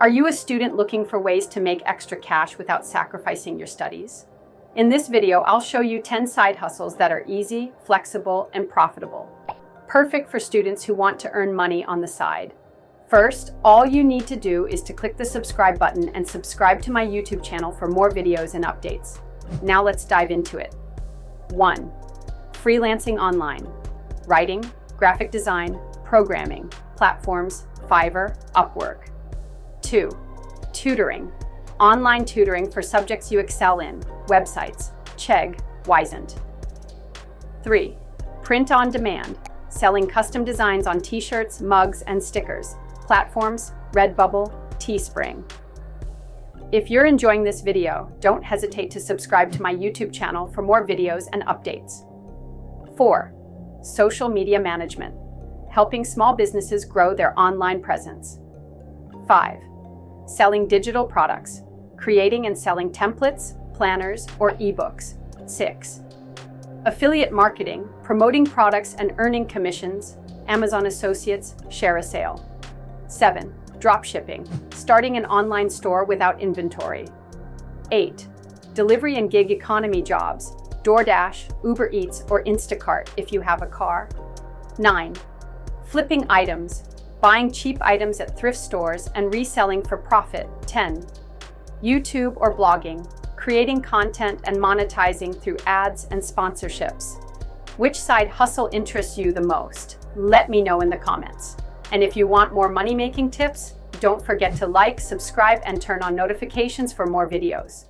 Are you a student looking for ways to make extra cash without sacrificing your studies? In this video, I'll show you 10 side hustles that are easy, flexible, and profitable. Perfect for students who want to earn money on the side. First, all you need to do is to click the subscribe button and subscribe to my YouTube channel for more videos and updates. Now let's dive into it. 1. Freelancing online. Writing, graphic design, programming, platforms, Fiverr, Upwork. 2. Tutoring. Online tutoring for subjects you excel in, websites, Chegg, Wyzant. 3. Print on demand. Selling custom designs on t-shirts, mugs, and stickers, platforms, Redbubble, Teespring. If you're enjoying this video, don't hesitate to subscribe to my YouTube channel for more videos and updates. 4. Social media management. Helping small businesses grow their online presence. 5. Selling digital products. Creating and selling templates, planners, or ebooks. 6. Affiliate marketing. Promoting products and earning commissions. Amazon associates, share a sale. 7. Dropshipping. Starting an online store without inventory. 8. Delivery and gig economy jobs. DoorDash, Uber Eats, or Instacart if you have a car. 9. Flipping items. Buying cheap items at thrift stores and reselling for profit. 10. YouTube or blogging. Creating content and monetizing through ads and sponsorships. Which side hustle interests you the most? Let me know in the comments. And if you want more money-making tips, don't forget to like, subscribe, and turn on notifications for more videos.